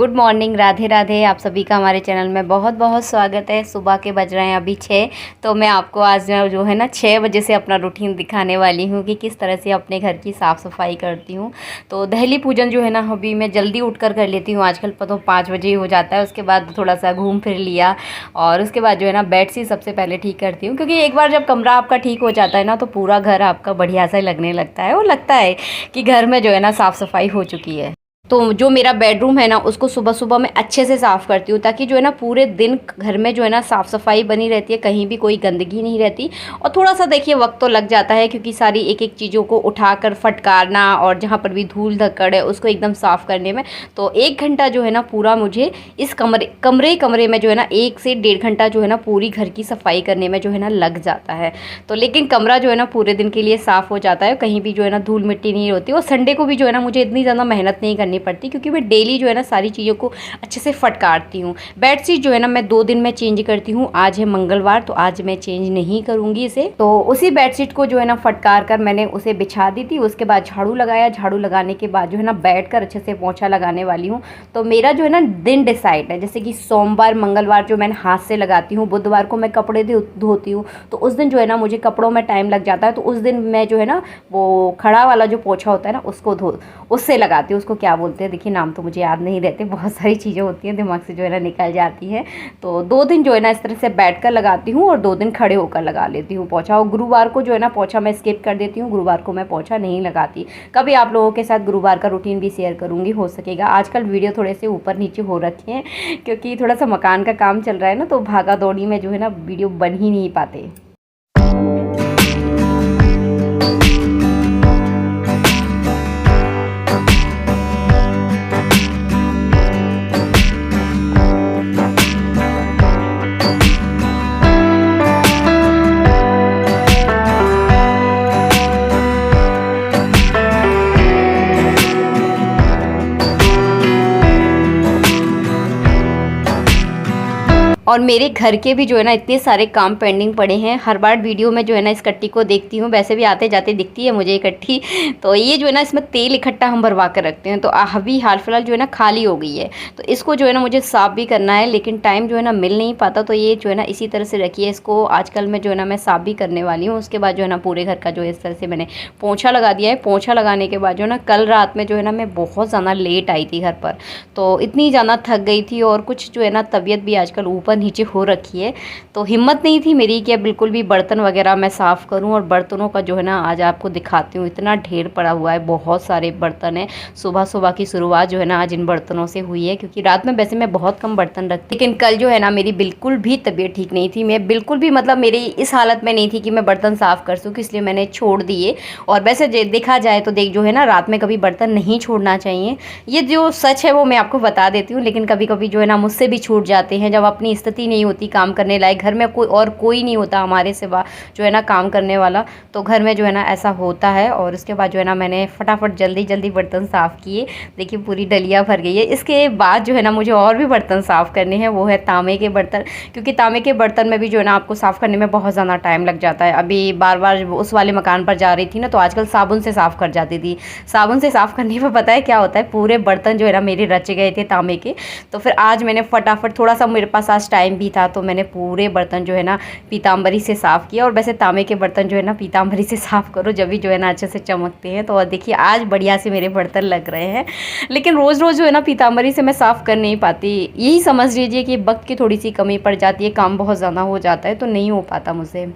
Good morning, Radhe Radhe. आप सभी का हमारे चैनल में बहुत बहुत स्वागत है। सुबह के बज रहे हैं अभी 6। तो मैं आपको आज जो है ना 6 बजे से अपना रूटीन दिखाने वाली हूँ कि किस तरह से अपने घर की साफ़ सफाई करती हूँ। तो दहली पूजन जो है ना अभी मैं जल्दी उठकर कर लेती हूँ। आजकल तो 5 बजे ही हो जाता है। उसके बाद थोड़ा सा घूम फिर लिया और उसके बाद जो है ना बेड शीट सबसे पहले ठीक करती हूँ, क्योंकि एक बार जब कमरा आपका ठीक हो जाता है ना तो पूरा घर आपका बढ़िया सा लगने लगता है और लगता है कि घर में जो है ना साफ़ सफाई हो चुकी है। तो जो मेरा बेडरूम है ना उसको सुबह सुबह मैं अच्छे से साफ़ करती हूँ, ताकि जो है ना पूरे दिन घर में जो है ना साफ़ सफाई बनी रहती है, कहीं भी कोई गंदगी नहीं रहती। और थोड़ा सा देखिए वक्त तो लग जाता है, क्योंकि सारी एक एक चीज़ों को उठाकर फटकारना और जहाँ पर भी धूल धक्कड़ है उसको एकदम साफ़ करने में तो 1 घंटा जो है ना पूरा मुझे इस कमरे में जो है ना 1 से 1.5 घंटा जो है ना पूरी घर की सफाई करने में जो है ना लग जाता है। तो लेकिन कमरा जो है ना पूरे दिन के लिए साफ़ हो जाता है, कहीं भी जो है ना धूल मिट्टी नहीं होती। और संडे को भी जो है ना मुझे इतनी ज़्यादा मेहनत नहीं करनी पड़ती, क्योंकि मैं डेली जो है ना सारी चीज़ों को अच्छे से फटकारती हूँ। बेडशीट जो है ना मैं 2 दिन में चेंज करती हूँ। आज है मंगलवार तो आज मैं चेंज नहीं करूँगी इसे। तो उसी बेडशीट को जो है ना फटकार कर मैंने उसे बिछा दी थी। उसके बाद झाड़ू लगाया। झाड़ू लगाने के बाद जो है ना बैठ कर अच्छे से पोंछा लगाने वाली हूँ। तो मेरा जो है ना दिन डिसाइड है, जैसे कि सोमवार मंगलवार जो मैंने हाथ से लगाती हूँ, बुधवार को मैं कपड़े धोती हूँ तो उस दिन जो है ना मुझे कपड़ों में टाइम लग जाता है। तो उस दिन मैं जो है ना वो खड़ा वाला जो पोंछा होता है ना उससे लगाती हूँ। उसको क्या बोलते हैं देखिए, नाम तो मुझे याद नहीं रहते, बहुत सारी चीज़ें होती हैं दिमाग से जो है ना निकल जाती है। तो 2 दिन जो है ना इस तरह से बैठ कर लगाती हूँ और 2 दिन खड़े होकर लगा लेती हूँ पोंछा। और गुरुवार को जो है ना पोंछा मैं स्किप कर देती हूँ। गुरुवार को मैं पोंछा नहीं लगाती। कभी आप लोगों के साथ गुरुवार का रूटीन भी शेयर करूँगी, हो सकेगा। आजकल वीडियो थोड़े से ऊपर नीचे हो रखे हैं, क्योंकि थोड़ा सा मकान का काम चल रहा है ना, तो भागा दौड़ी में जो है ना वीडियो बन ही नहीं पाते। और मेरे घर के भी जो है ना इतने सारे काम पेंडिंग पड़े हैं। हर बार वीडियो में जो है ना इस कट्टी को देखती हूँ, वैसे भी आते जाते दिखती है मुझे ये कट्टी। तो ये जो है ना इसमें तेल इकट्ठा हम भरवा कर रखते हैं। तो अभी हाल फिलहाल जो है ना खाली हो गई है, तो इसको जो है ना मुझे साफ़ भी करना है, लेकिन टाइम जो है ना मिल नहीं पाता। तो ये जो है ना इसी तरह से रखी है। इसको आजकल में जो है ना मैं साफ़ भी करने वाली हूँ। उसके बाद जो है ना पूरे घर का जो है इस तरह से मैंने पोंछा लगा दिया है। पोंछा लगाने के बाद जो है ना कल रात में जो है ना मैं बहुत ज़्यादा लेट आई थी घर पर, तो इतनी ज़्यादा थक गई थी और कुछ जो है ना तबीयत भी आजकल ऊपर नीचे हो रखी है। तो हिम्मत नहीं थी मेरी कि बिल्कुल भी बर्तन वगैरह मैं साफ़ करूं। और बर्तनों का जो है ना आज आपको दिखाती हूँ, इतना ढेर पड़ा हुआ है, बहुत सारे बर्तन है। सुबह सुबह की शुरुआत जो है ना आज इन बर्तनों से हुई है, क्योंकि रात में वैसे मैं बहुत कम बर्तन रखती, लेकिन कल जो है ना मेरी बिल्कुल भी तबीयत ठीक नहीं थी। मैं बिल्कुल भी मतलब मेरी इस हालत में नहीं थी कि मैं बर्तन साफ़ कर सकूँ, इसलिए मैंने छोड़ दिए। और वैसे देखा जाए तो जो है ना रात में कभी बर्तन नहीं छोड़ना चाहिए। ये जो सच है वो मैं आपको बता देती हूँ, लेकिन कभी कभी जो है ना मुझसे भी छूट जाते हैं, जब अपनी स्थिति नहीं होती काम करने लायक, घर में कोई नहीं होता हमारे सिवा जो है ना काम करने वाला, तो घर में जो है ना ऐसा होता है। और उसके बाद जो है ना मैंने फटाफट जल्दी जल्दी बर्तन साफ़ किए। देखिए पूरी डलिया भर गई है। इसके बाद जो है ना मुझे और भी बर्तन साफ़ करने हैं, वो है तांबे के बर्तन, क्योंकि तांबे के बर्तन में भी जो है ना आपको साफ़ करने में बहुत ज़्यादा टाइम लग जाता है। अभी बार बार उस वाले मकान पर जा रही थी ना, तो आजकल साबुन से साफ़ कर जाती थी। साबुन से साफ़ करने पर पता है क्या होता है, पूरे बर्तन जो है ना मेरे रच गए थे तांबे के। तो फिर आज मैंने फटाफट, थोड़ा सा मेरे पास आज टाइम भी था, तो मैंने पूरे बर्तन जो है ना पीताम्बरी से साफ़ किया। और वैसे तांबे के बर्तन जो है ना पीताम्बरी से साफ़ करो, जब भी जो है ना अच्छे से चमकते हैं। तो देखिए आज बढ़िया से मेरे बर्तन लग रहे हैं, लेकिन रोज़ रोज़ जो है ना पीताम्बरी से मैं साफ़ कर नहीं पाती। यही समझ लीजिए कि वक्त की थोड़ी सी कमी पड़ जाती है, काम बहुत ज़्यादा हो जाता है तो नहीं हो पाता मुझसे।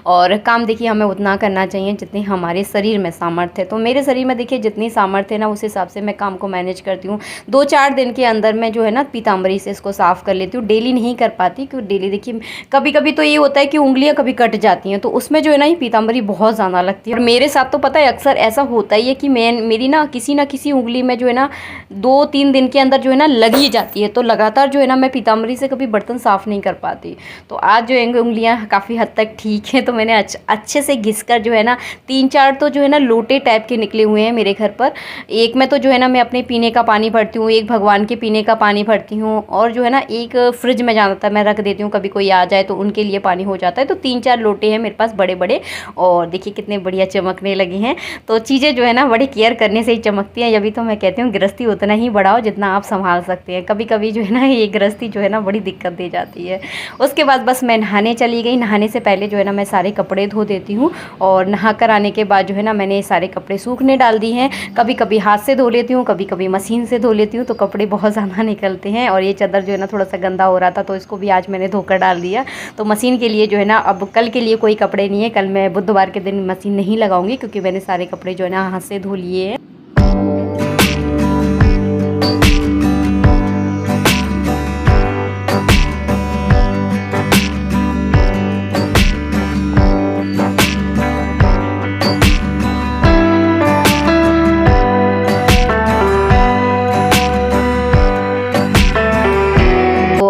और काम देखिए हमें उतना करना चाहिए जितनी हमारे शरीर में सामर्थ्य है। तो मेरे शरीर में देखिए जितनी सामर्थ्य है ना, उस हिसाब से मैं काम को मैनेज करती हूँ। 2-4 दिन के अंदर मैं जो है ना पीताम्बरी से इसको साफ़ कर लेती हूँ। डेली नहीं कर पाती, क्योंकि डेली देखिए कभी कभी तो ये होता है कि उंगलियाँ कभी कट जाती हैं, तो उसमें जो है ना ये पीताम्बरी बहुत ज़्यादा लगती है। और मेरे साथ तो पता है अक्सर ऐसा होता ही है कि मेरी ना किसी उंगली में जो है ना 2-3 दिन के अंदर जो है ना लग ही जाती है। तो लगातार जो है ना मैं पीताम्बरी से कभी बर्तन साफ़ नहीं कर पाती। तो आज जो है उंगलियाँ काफ़ी हद तक ठीक ठीक है। तो मैंने अच्छे से घिस कर जो है ना 3-4 तो जो है ना लोटे टाइप के निकले हुए हैं मेरे घर पर। एक में तो जो है ना मैं अपने पीने का पानी भरती हूँ, एक भगवान के पीने का पानी भरती हूँ, और जो है ना एक फ्रिज में ज़्यादातर मैं रख देती हूँ, कभी कोई आ जाए तो उनके लिए पानी हो जाता है। तो 3-4 लोटे हैं मेरे पास बड़े बड़े, और देखिए कितने बढ़िया चमकने लगे हैं। तो चीज़ें जो है ना बड़ी केयर करने से ही चमकती हैं। अभी तो मैं कहती हूँ गृहस्थी उतना ही बढ़ाओ जितना आप संभाल सकते हैं। कभी कभी जो है ना ये गृहस्थी जो है ना बड़ी दिक्कत दे जाती है। उसके बाद बस मैं नहाने चली गई। नहाने से पहले जो है ना मैं सारे कपड़े धो देती हूँ, और नहा कर आने के बाद जो है ना मैंने सारे कपड़े सूखने डाल दिए हैं। कभी कभी हाथ से धो लेती हूँ, कभी कभी मशीन से धो लेती हूँ, तो कपड़े बहुत ज़्यादा निकलते हैं। और ये चादर जो है ना थोड़ा सा गंदा हो रहा था, तो इसको भी आज मैंने धोकर डाल दिया। तो मशीन के लिए जो है ना अब कल के लिए कोई कपड़े नहीं है। कल मैं बुधवार के दिन मशीन नहीं लगाऊंगी, क्योंकि मैंने सारे कपड़े जो है ना हाथ से धो लिए हैं।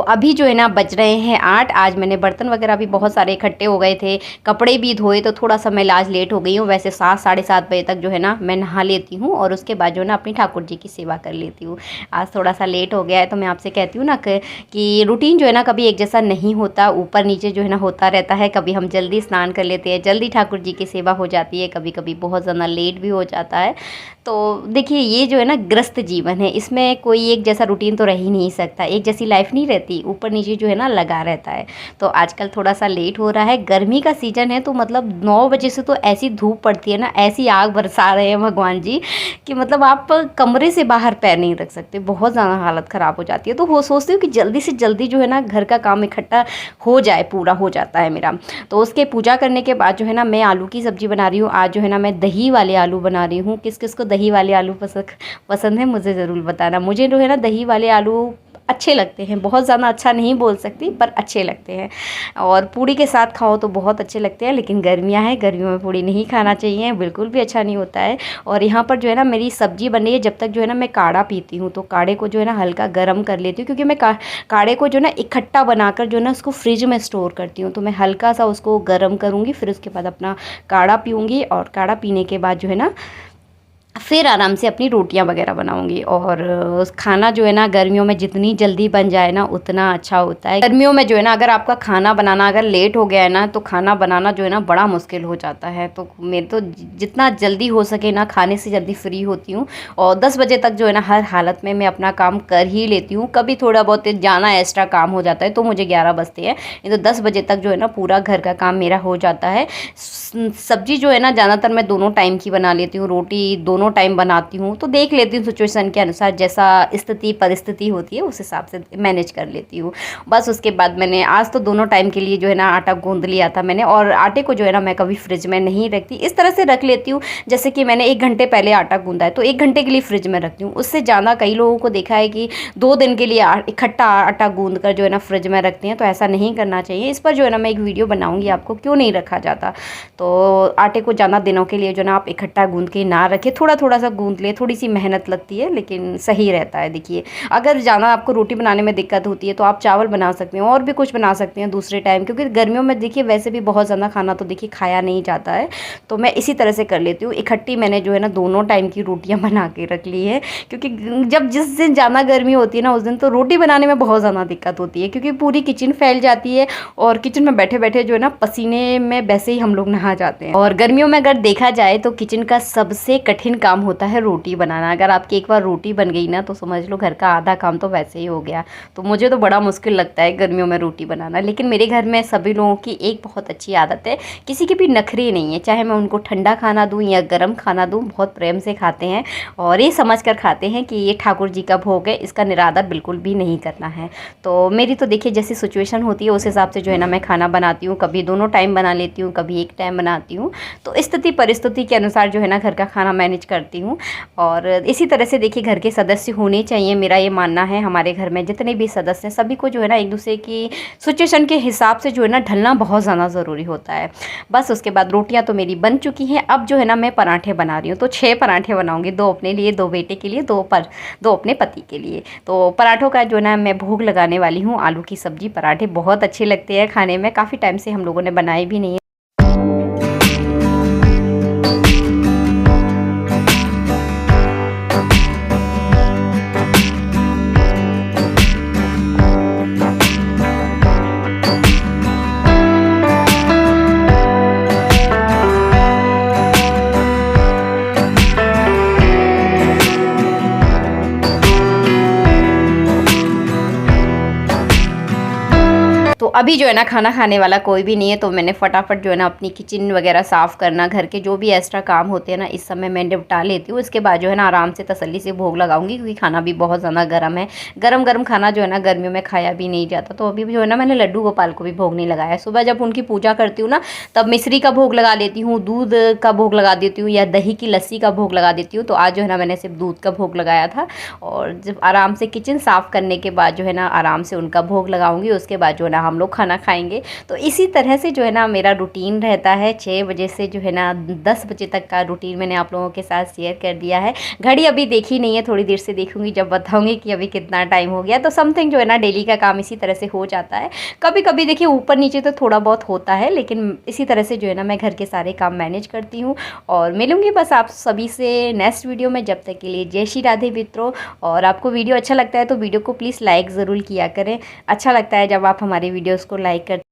अभी जो है ना बज रहे हैं 8। आज मैंने बर्तन वगैरह भी बहुत सारे इकट्ठे हो गए थे, कपड़े भी धोए, तो थोड़ा सा मैं आज लेट हो गई हूँ। वैसे 7 साढ़े 7 बजे तक जो है ना मैं नहा लेती हूँ, और उसके बाद जो है ना अपनी ठाकुर जी की सेवा कर लेती हूँ। आज थोड़ा सा लेट हो गया है, तो मैं आपसे कहती हूँ ना कि रूटीन जो है ना कभी एक जैसा नहीं होता, ऊपर नीचे जो है ना होता रहता है। कभी हम जल्दी स्नान कर लेते हैं, जल्दी ठाकुर जी की सेवा हो जाती है, कभी कभी बहुत ज़्यादा लेट भी हो जाता है। तो देखिए ये जो है ना ग्रस्त जीवन है, इसमें कोई एक जैसा रूटीन तो रह ही नहीं सकता, एक जैसी लाइफ नहीं रहती, ऊपर नीचे जो है ना लगा रहता है। तो आजकल थोड़ा सा लेट हो रहा है। गर्मी का सीज़न है, तो मतलब 9 बजे से तो ऐसी धूप पड़ती है ना, ऐसी आग बरसा रहे हैं भगवान जी कि मतलब आप कमरे से बाहर पैर नहीं रख सकते, बहुत ज़्यादा हालत ख़राब हो जाती है। तो वो सोचती हूँ कि जल्दी से जल्दी जो है ना घर का काम इकट्ठा हो जाए, पूरा हो जाता है मेरा। तो उसके पूजा करने के बाद जो है ना मैं आलू की सब्ज़ी बना रही हूँ। आज जो है ना मैं दही वाले आलू बना रही हूँ। किस किस को दही वाले आलू पसंद है मुझे ज़रूर बताना। मुझे जो है ना दही वाले आलू अच्छे लगते हैं, बहुत ज़्यादा अच्छा नहीं बोल सकती, पर अच्छे लगते हैं, और पूड़ी के साथ खाओ तो बहुत अच्छे लगते हैं। लेकिन गर्मियाँ हैं, गर्मियों में पूड़ी नहीं खाना चाहिए, बिल्कुल भी अच्छा नहीं होता है। और यहाँ पर जो है ना मेरी सब्ज़ी बन रही है। जब तक जो है ना मैं काढ़ा पीती हूँ, तो काढ़े को जो है ना हल्का गर्म कर लेती हूँ, क्योंकि मैं काढ़े को जो है ना इकट्ठा बनाकर जो है ना उसको फ्रिज में स्टोर करती हूँ। तो मैं हल्का सा उसको गर्म करूँगी, फिर उसके बाद अपना काढ़ा पीऊँगी, और काढ़ा पीने के बाद जो है ना फिर आराम से अपनी रोटियां वगैरह बनाऊंगी। और खाना जो है ना गर्मियों में जितनी जल्दी बन जाए ना उतना अच्छा होता है। गर्मियों में जो है ना अगर आपका खाना बनाना अगर लेट हो गया है ना, तो खाना बनाना जो है ना बड़ा मुश्किल हो जाता है। तो मैं तो जितना जल्दी हो सके ना खाने से जल्दी फ्री होती हूँ, और 10 बजे तक जो है ना हर हालत में मैं अपना काम कर ही लेती हूँ। कभी थोड़ा बहुत जाना एक्स्ट्रा काम हो जाता है तो मुझे 11 बजते हैं, नहीं तो 10 बजे तक जो है ना पूरा घर का काम मेरा हो जाता है। सब्जी जो है ना ज़्यादातर मैं दोनों टाइम की बना लेती हूँ, रोटी दोनों टाइम बनाती हूँ। तो देख लेती हूँ सिचुएशन के अनुसार, जैसा स्थिति परिस्थिति होती है उस हिसाब से मैनेज कर लेती हूँ। बस उसके बाद मैंने आज तो दोनों टाइम के लिए जो है ना आटा गूंद लिया था मैंने, और आटे को जो है ना मैं कभी फ्रिज में नहीं रखती, इस तरह से रख लेती हूँ जैसे कि मैंने 1 घंटे पहले आटा गूंदा है तो 1 घंटे के लिए फ्रिज में रखती हूँ। उससे ज़्यादा कई लोगों को देखा है कि 2 दिन के लिए इकट्ठा आटा गूंद कर जो है ना फ्रिज में रखते हैं, तो ऐसा नहीं करना चाहिए। इस पर जो है ना मैं एक वीडियो बनाऊँगी आपको क्यों नहीं रखा जाता। तो आटे को ज़्यादा दिनों के लिए जो ना आप इकट्ठा गूंद के ना रखें, थोड़ा थोड़ा सा गूंद ले, थोड़ी सी मेहनत लगती है लेकिन सही रहता है। देखिए अगर ज़्यादा आपको रोटी बनाने में दिक्कत होती है तो आप चावल बना सकते हैं और भी कुछ बना सकते हैं दूसरे टाइम, क्योंकि गर्मियों में देखिए वैसे भी बहुत ज़्यादा खाना तो देखिए खाया नहीं जाता है। तो मैं इसी तरह से कर लेती हूँ, इकट्ठी मैंने जो है ना दोनों टाइम की रोटियाँ बना के रख ली है, क्योंकि जब जिस दिन ज़्यादा गर्मी होती है ना उस दिन तो रोटी बनाने में बहुत ज़्यादा दिक्कत होती है, क्योंकि पूरी किचन फैल जाती है और किचन में बैठे बैठे जो है ना पसीने में वैसे ही हम लोग नहा जाते हैं। और गर्मियों में अगर देखा जाए तो किचन का सबसे कठिन काम होता है रोटी बनाना। अगर आपकी एक बार रोटी बन गई ना तो समझ लो घर का आधा काम तो वैसे ही हो गया। तो मुझे तो बड़ा मुश्किल लगता है गर्मियों में रोटी बनाना, लेकिन मेरे घर में सभी लोगों की एक बहुत अच्छी आदत है, किसी की भी नखरे नहीं है, चाहे मैं उनको ठंडा खाना दूँ या गर्म खाना दूँ, बहुत प्रेम से खाते हैं और ये समझ कर खाते हैं कि ये ठाकुर जी का भोग है, इसका निरादर बिल्कुल भी नहीं करना है। तो मेरी तो देखिए जैसी सिचुएशन होती है उस हिसाब से जो है ना मैं खाना बनाती हूँ, कभी दोनों टाइम बना लेती हूँ, कभी एक टाइम बनाती हूँ। तो स्थिति परिस्थिति के अनुसार जो है ना घर का खाना मैनेज करती हूँ। और इसी तरह से देखिए घर के सदस्य होने चाहिए, मेरा ये मानना है। हमारे घर में जितने भी सदस्य हैं सभी को जो है ना एक दूसरे की सिचुएशन के हिसाब से जो है ना ढलना बहुत ज़्यादा ज़रूरी होता है। बस उसके बाद रोटियाँ तो मेरी बन चुकी हैं। अब जो है ना मैं पराठे बना रही हूँ, तो 6 पराठे बनाऊँगी, 2 अपने लिए, 2 बेटे के लिए, 2 अपने पति के लिए। तो पराठों का जो है ना मैं भोग लगाने वाली हूँ। आलू की सब्ज़ी पराठे बहुत अच्छे लगते हैं खाने में, काफ़ी टाइम से हम लोगों ने बनाए भी नहीं है। अभी जो है ना खाना खाने वाला कोई भी नहीं है, तो मैंने फटाफट जो है ना अपनी किचन वगैरह साफ़ करना, घर के जो भी एक्स्ट्रा काम होते हैं ना इस समय मैं निपटा लेती हूँ। इसके बाद जो है ना आराम से तसल्ली से भोग लगाऊंगी, क्योंकि खाना भी बहुत ज़्यादा गर्म है। गरम गरम खाना जो है ना गर्मियों में खाया भी नहीं जाता। तो अभी जो है ना मैंने लड्डू गोपाल को भी भोग नहीं लगाया। सुबह जब उनकी पूजा करती हूँ ना तब मिश्री का भोग लगा लेती हूँ, दूध का भोग लगा देती हूँ, या दही की लस्सी का भोग लगा देती हूँ। तो आज जो है ना मैंने सिर्फ दूध का भोग लगाया था। और जब आराम से किचन साफ़ करने के बाद जो है ना आराम से उनका भोग लगाऊंगी, उसके बाद जो है ना हम लोग खाना खाएंगे। तो इसी तरह से जो है ना मेरा रूटीन रहता है। 6 बजे से जो है ना 10 बजे तक का रूटीन मैंने आप लोगों के साथ शेयर कर दिया है। घड़ी अभी देखी नहीं है, थोड़ी देर से देखूंगी जब बताऊंगी कि अभी कितना टाइम हो गया। तो समथिंग जो है ना डेली का काम इसी तरह से हो जाता है। कभी कभी देखिए ऊपर नीचे तो थोड़ा बहुत होता है, लेकिन इसी तरह से जो है ना मैं घर के सारे काम मैनेज करती हूँ। और मिलूंगी बस आप सभी से नेक्स्ट वीडियो में। जब तक के लिए जय श्री राधे मित्रों। और आपको वीडियो अच्छा लगता है तो वीडियो को प्लीज़ लाइक ज़रूर किया करें। अच्छा लगता है जब आप हमारे वीडियोज़ को लाइक करते